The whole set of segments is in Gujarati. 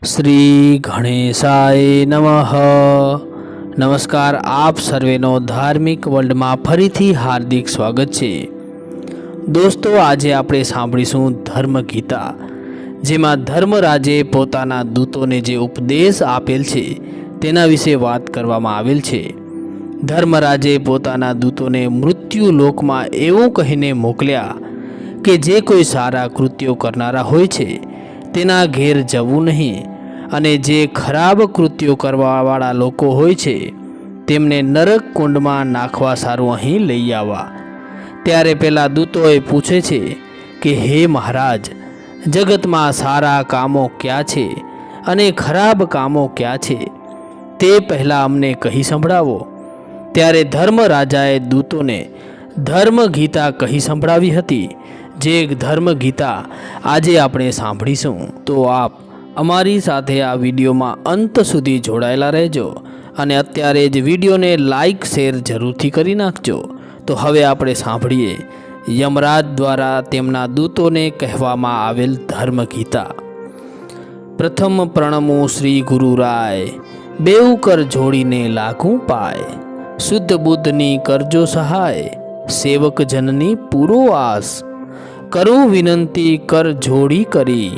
શ્રી ગણેશાય નમઃ। નમસ્કાર, આપ સર્વેનો ધાર્મિક વર્લ્ડમાં ફરીથી હાર્દિક સ્વાગત છે। દોસ્તો, આજે આપણે સાંભળીશું ધર્મ ગીતા, જેમાં ધર્મરાજે પોતાના દૂતોને જે ઉપદેશ આપેલ છે તેના વિશે વાત કરવામાં આવેલ છે। ધર્મરાજે પોતાના દૂતોને મૃત્યુ લોકમાં એવું કહીને મોકલ્યા કે જે કોઈ સારા કૃત્યો કરનારા હોય છે તેના ઘેર જવું નહીં, અને જે ખરાબ કૃત્યો કરવાવાળા લોકો હોય છે તેમને નરક કુંડમાં નાખવા સારું અહીં લઈ આવવા। ત્યારે પેલા દૂતોએ પૂછે છે કે હે મહારાજ, જગતમાં સારા કામો ક્યાં છે અને ખરાબ કામો ક્યાં છે, તે પહેલાં અમને કહી સંભળાવો। ત્યારે ધર્મરાજાએ દૂતોને ધર્મ ગીતા કહી સંભળાવી હતી, જે ધર્મ ગીતા આજે આપણે સાંભળીશું। તો આપ અમારી સાથે આ વિડીયોમાં અંત સુધી જોડાયેલા રહેજો અને અત્યારે જ વિડીયોને લાઈક શેર જરૂરથી કરી નાખજો। તો હવે આપણે સાંભળીએ યમરાજ દ્વારા તેમના દૂતોને કહેવામાં આવેલ ધર્મ ગીતા। પ્રથમ પ્રણમો શ્રી ગુરુરાય, બેઉ કર જોડીને લાગુ પાય, શુદ્ધ બુદ્ધની કરજો સહાય, સેવક જનની પૂરો આસ, કરું વિનંતી કર જોડી કરી,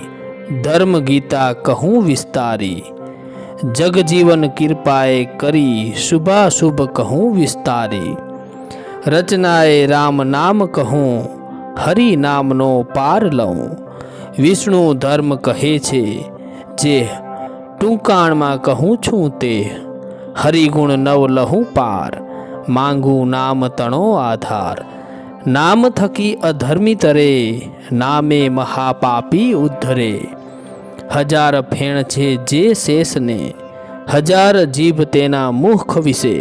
ધર્મ ગીતા કહું વિસ્તારી, જગજીવન કૃપાએ કરી, શુભાશુભ કહું વિસ્તારી, રચનાએ રામ નામ કહું, હરિ નામનો પાર લઉં, વિષ્ણુ ધર્મ કહે છે જે ટૂંકાણમાં કહું છું તે, હરિગુણ નવ લહું પાર, માંગું નામ તણો આધાર, નામ થકી અધર્મી તરે, નામે મહાપાપી ઉદ્ધરે, હજાર ફેણ છે જે શેષને, હજાર જીભ તેના મુખ વિશે,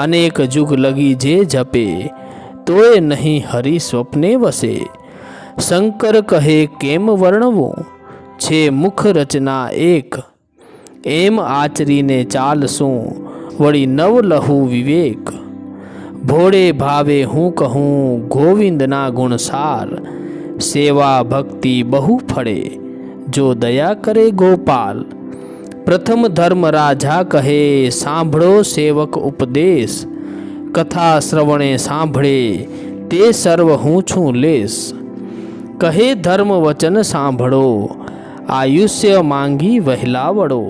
અનેક જુગ લગી જે જપે, તોય નહીં હરિ સ્વપ્ને વસે, શંકર કહે કેમ વર્ણવું, છે મુખ રચના એક, એમ આચરીને ચાલશું, વળી નવ લહુ વિવેક, ભોળે ભાવે હું કહું ગોવિંદના ગુણસાર, સેવા ભક્તિ બહુ ફળે, જો દયા કરે ગોપાલ, પ્રથમ ધર્મ રાજા કહે સાંભળો સેવક ઉપદેશ, કથા શ્રવણે સાંભળે તે સર્વ હું છું લેસ, કહે ધર્મ વચન સાંભળો, આયુષ્ય માંગી વહેલા વળો,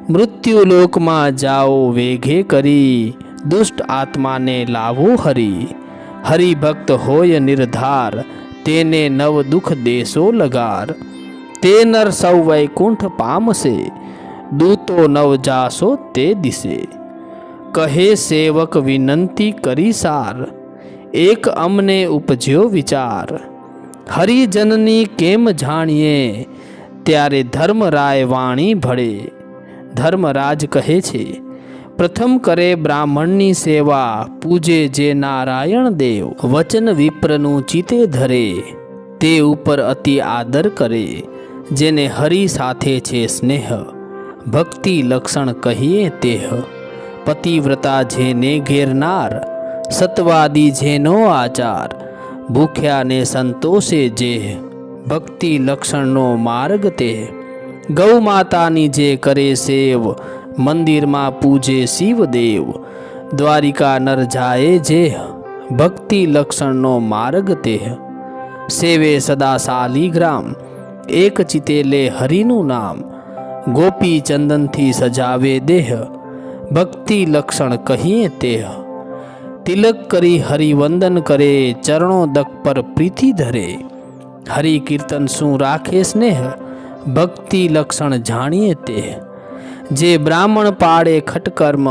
મૃત્યુલોકમાં જાઓ વેઘે કરી, દુષ્ટ આત્માને લાવો હરી, હરિભક્ત હોય નિર્ધાર, તેને નવ દુઃખ દેશો લગાર, તે નર સૌ વૈકુંઠ પામશે, દૂતો નવ જાશો તે દિશે, કહે સેવક વિનંતી કરી સાર, એક અમને ઉપજ્યો વિચાર, હરિજનની કેમ જાણીએ, ત્યારે ધર્મરાય વાણી ભળે, ધર્મરાજ કહે છે પ્રથમ કરે બ્રાહ્મણની સેવા, પૂજે જે નારાયણ દેવ, વચન વિપ્રનું ચિતે ધરે, તે ઉપર અતિ આદર કરે, જેને હરિ સાથે છે સ્નેહ, ભક્તિ લક્ષણ કહીએ તેહ, પતિવ્રતા જેને ઘેરનાર, સતવાદી જેનો આચાર, ભૂખ્યાને સંતોષે જે, ભક્તિ લક્ષણનો માર્ગ તે, ગૌ માતાની જે કરે સેવ, મંદિરમાં પૂજે શિવદેવ, દ્વારિકા નર જાય જે, ભક્તિ લક્ષણનો માર્ગ તે, સેવે સદા શાલિગ્રામ, એક ચિતે લે હરિનું નામ, ગોપી ચંદનથી સજાવે દેહ, ભક્તિ લક્ષણ કહીએ તેહ, તિલક કરી હરિવંદન કરે, ચરણોદક પર પ્રીતિ ધરે, હરિ કીર્તન શું રાખે સ્નેહ, ભક્તિ લક્ષણ જાણીએ તે, જે બ્રાહ્મણ પાડે ખટકર્મ,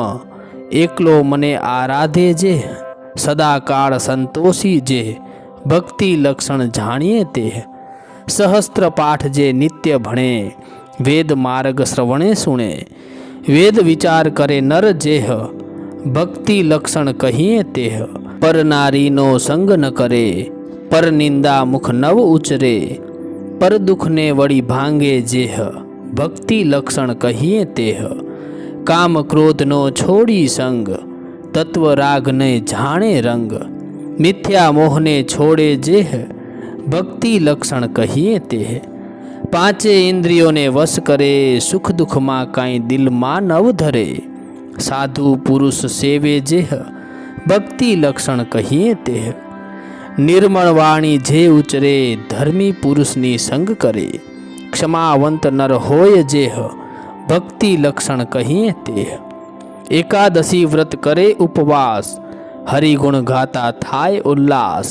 એકલો મને આરાધે જે, સદાકાળ સંતોષી જે, ભક્તિ લક્ષણ જાણીએ તે, સહસ્ત્ર પાઠ જે નિત્ય ભણે, વેદ માર્ગ શ્રવણે સુણે, વેદ વિચાર કરે નર જેહ, ભક્તિ લક્ષણ કહીએ તેહ, પર નારીનો સંગ ન કરે, પર નિંદા મુખ નવ ઉચરે, પર દુઃખને વળી ભાંગે જેહ, ભક્તિ લક્ષણ કહીએ તેહ, કામ ક્રોધનો છોડી સંગ, તત્વ રાગને જાણે રંગ, મિથ્યા મોહને છોડે જેહ, ભક્તિ લક્ષણ કહીએ તેહ, પાંચે ઇન્દ્રિયોને વશ કરે, સુખ દુઃખમાં કાંઈ દિલમાં નવ ધરે. સાધુ પુરુષ સેવે જેહ, ભક્તિ લક્ષણ કહીએ તેહ. નિર્મળ વાણી જે ઉચરે, ધર્મી પુરુષની સંગ કરે. ક્ષમાવંત નર હોય જેહ, ભક્તિ લક્ષણ કહીએ તેહ. એકાદશી વ્રત કરે ઉપવાસ, હરિગુણ ગાતા થાય ઉલ્લાસ.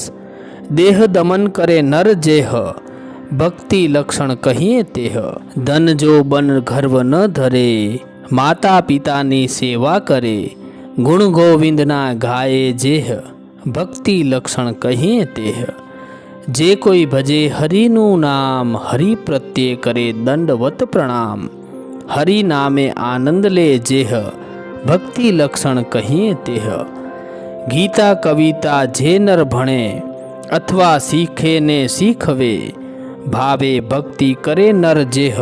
દેહ દમન કરે નર જેહ, ભક્તિ લક્ષણ કહીએ તેહ. ધન જો બન ગર્વ ન ધરે, માતા પિતાની સેવા કરે. ગુણ ગોવિંદના ગાયે જેહ, ભક્તિ લક્ષણ કહીએ તેહ. જે કોઈ ભજે હરિનું નામ, હરિ પ્રત્યે કરે દંડવત પ્રણામ. હરિ નામે આનંદ લે જેહ, ભક્તિ લક્ષણ કહીએ તેહ. ગીતા કવિતા જે નર ભણે, અથવા શીખે ને શીખવે. ભાવે ભક્તિ કરે નર જેહ,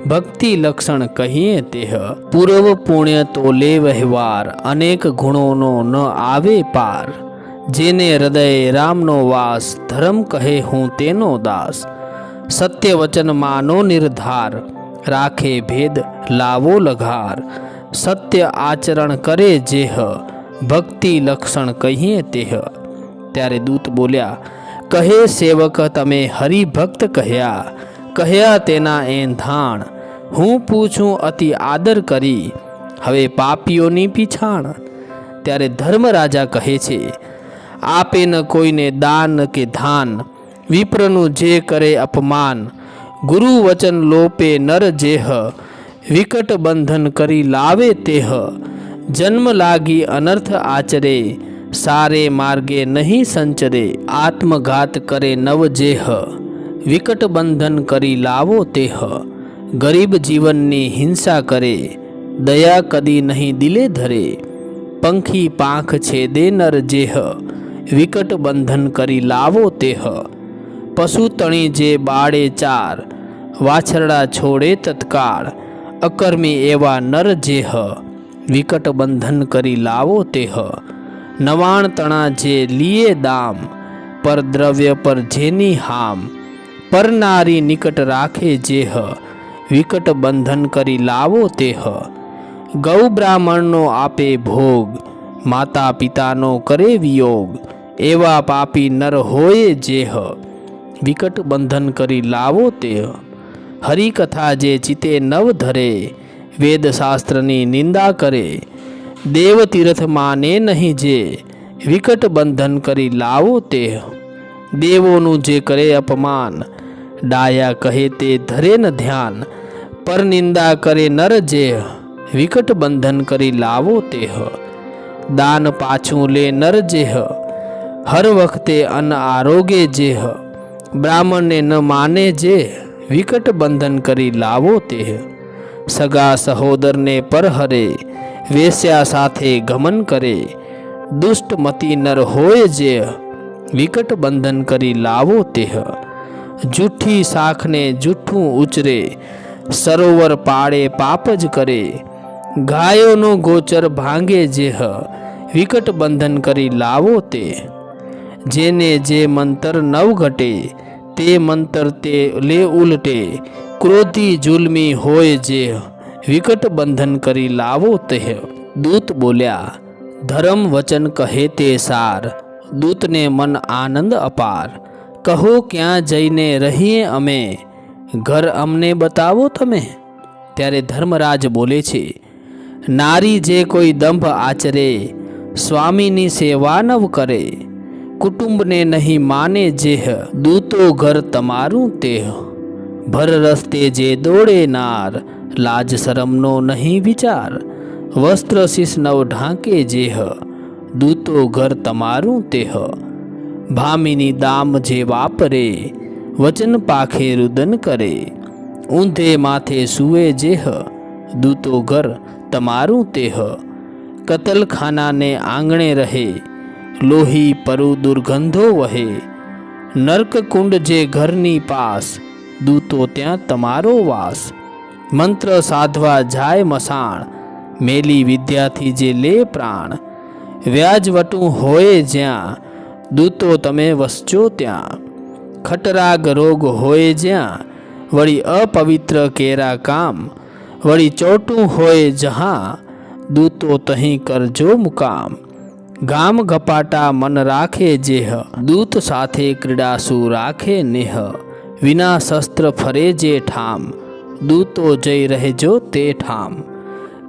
ભક્તિ લક્ષણ કહીએ તેહ. પૂર્વ પુણ્ય તો લે વહેવાર, અનેક ગુણોનો ન આવે પાર. જેને હૃદય રામનો વાસ, ધર્મ કહે હું તેનો દાસ. સત્ય વચન માનો નિર્ધાર, રાખે ભેદ લાવો લઘાર. સત્ય આચરણ કરે જેહ, ભક્તિ લક્ષણ કહીએ તેહ. ત્યારે દૂત બોલ્યા, કહે સેવક તમે હરિભક્ત કહ્યા. કહ્યા તેના એંધાણ, હું પૂછું અતિ આદર કરી. હવે પાપીઓની પીછાણ. ત્યારે ધર્મરાજા કહે છે, આપે ન કોઈને દાન કે ધાન. વિપ્રનું જે કરે અપમાન. ગુરુ વચન લોપે નર જેહ, વિકટ બંધન કરી લાવે તેહ. જન્મ લાગી અનર્થ આચરે, સારે માર્ગે નહીં સંચરે. આત્મઘાત કરે નવ જેહ, વિકટ બંધન કરી લાવો તેહ. ગરીબ જીવનની હિંસા કરે, દયા કદી નહીં દિલે ધરે. પંખી પાંખ છેદે નર જેહ, વિકટ બંધન કરી લાવો તેહ. પશુ તણી જે બાળે ચાર, વાછરડા છોડે તત્કાળ. અકર્મી એવા નર જેહ, વિકટ બંધન કરી લાવો તેહ. નવાણ તણા જે લીએ દામ, પર દ્રવ્ય પર જેની હામ. પર નારી નિકટ રાખે જેહ, વિકટ બંધન કરી લાવો તેહ. ગૌ બ્રાહ્મણનો આપે ભોગ, માતા પિતાનો કરે વિયોગ. એવા પાપી નર હોય જેહ, વિકટ બંધન કરી લાવો તેહ. હરિકથા જે ચિતે નવ ધરે, વેદ શાસ્ત્રની નિંદા કરે. દેવ તીર્થ માને નહીં જે, વિકટ બંધન કરી લાવો તેહ. દેવોનું જે કરે અપમાન, ડાયા કહે તે ધરે ન ધ્યાન. પર નિંદા કરે નર જેહ, વિકટ બંધન કરી લાવો તેહ. દાન પાછું લે નર જેહ, હર વખતે અન્ન આરોગે જેહ. બ્રાહ્મણને ન માને જે, વિકટ બંધન કરી લાવો તેહ. સગા સહોદરને પર હરે, વેશ્યા સાથે ગમન કરે. દુષ્ટ મતિ નર હોય જેહ, વિકટ બંધન કરી લાવો તેહ. જૂઠી શાખને જૂઠું ઉચરે, સરોવર પાળે પાપ જ કરે. ગાયોનો ગોચર ભાંગે જેહ, વિકટ બંધન કરી લાવો તે. જેને જે મંતર નવ ઘટે, તે મંતર તે લે ઉલટે. ક્રોધી જુલ્મી હોય જેહ, વિકટ બંધન કરી લાવો તે. દૂત બોલ્યા, ધર્મ વચન કહે તે સાર. દૂતને મન આનંદ અપાર. કહો ક્યાં જઈને રહીએ અમે, ઘર અમને બતાવો તમે. ત્યારે ધર્મરાજ બોલે છે, નારી જે કોઈ દંભ આચરે, સ્વામીની સેવા નવ કરે. કુટુંબને નહીં માને જેહ, દૂતો ઘર તમારું તેહ. ભર રસ્તે જે દોડે નાર, લાજ શરમનો નહીં વિચાર. વસ્ત્ર શીશ નવ ઢાંકે જેહ, દૂતો ઘર તમારું તેહ. ભામીની દામ જે વાપરે, વચન પાખે રુદન કરે. ઊંધે માથે સૂવે જેહ, દૂતો ઘર તમારું તેહ. કતલખાનાને આંગણે રહે, લોહી પરુ દુર્ગંધો વહે. નર્ક કુંડ જે ઘરની પાસ, દૂતો ત્યાં તમારો વાસ. મંત્ર સાધવા જાય મસાણ, મેલી વિદ્યાથી જે લે પ્રાણ. વ્યાજવટું હોય જ્યાં, દૂતો તમે વસજો ત્યાં. ખટરાગ રોગ હોય જ્યાં, वળી अपवित्र केरा काम, वળી ચોટું હોય જહાં દૂતો તહીં કરજો મુકામ। ગામ ગપાટા મન રાખે જેહ, દૂત સાથે ક્રીડાસુ રાખે નેહ। વિના શસ્ત્ર ફરે જે ઠામ, દૂતો જઈ રહેજો તે ઠામ।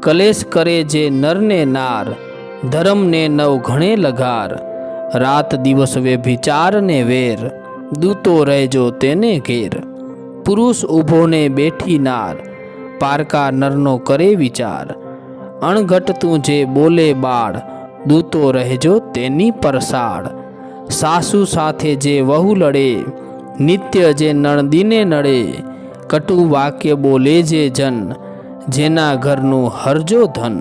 કલેશ કરે જે નરને નાર, ધર્મને નવ ઘણે લગાર। રાત દિવસ વ્યભિચાર ને વેર, દૂતો રહેજો તેને ઘેર। પુરુષ ઊભો ને બેઠી નાર, પારકા નરનો કરે વિચાર। અણઘટતું જે બોલે બાળ, દૂતો રહેજો તેની પરસાળ। સાસુ સાથે જે વહુ લડે, નિત્ય જે નણદીને નડે। કટુ વાક્ય બોલે જે જન, જેના ઘરનું હરજો ધન।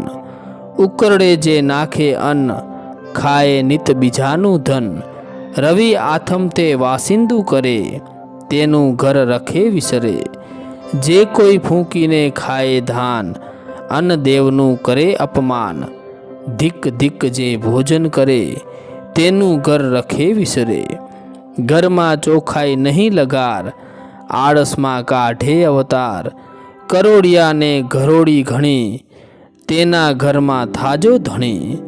ઉકરડે જે નાખે અન્ન, ખાએ નિત બીજાનું ધન। રવિ આથમ તે વાસિંદુ કરે, તેનું ઘર રખે વિસરે। જે કોઈ ફૂંકીને ખાએ ધાન, અન્ન દેવનું કરે અપમાન। ધિક ધિક જે ભોજન કરે, તેનું ઘર રખે વિસરે। ઘરમાં ચોખાઈ નહીં લગાર, આળસમાં કાઢે અવતાર। કરોડિયાને ઘરોડી ઘણી, તેના ઘરમાં થાજો ધણી।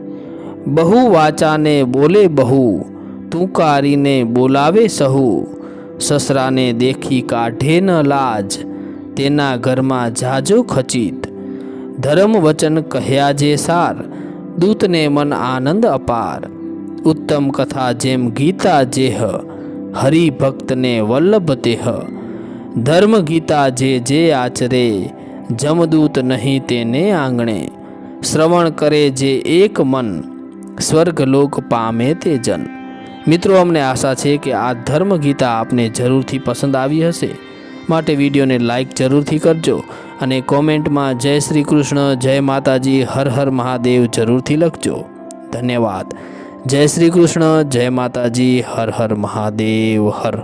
બહુ વાચાને બોલે બહુ, તુંકારીને બોલાવે સહુ। સસરાને દેખી કાઢે ન લાજ, તેના ઘરમાં જાજો ખચિત। ધર્મ વચન કહ્યા જે સાર, દૂતને મન આનંદ અપાર। ઉત્તમ કથા જેમ ગીતા જેહ, હરિભક્તને વલ્લભ તેહ। ધર્મ ગીતા જે આચરે, જમદૂત નહીં તેને આંગણે। શ્રવણ કરે જે એક મન, સ્વર્ગલોક પામે તે જન। મિત્રો, અમને આશા છે કે આ ધર્મ ગીતા આપને જરૂરથી પસંદ આવી હશે, માટે વિડીયોને લાઈક જરૂરથી કરજો અને કોમેન્ટમાં જય શ્રી કૃષ્ણ, જય માતાજી, હર હર મહાદેવ જરૂરથી લખજો। ધન્યવાદ। જય શ્રી કૃષ્ણ, જય માતાજી, હર હર મહાદેવ, હર।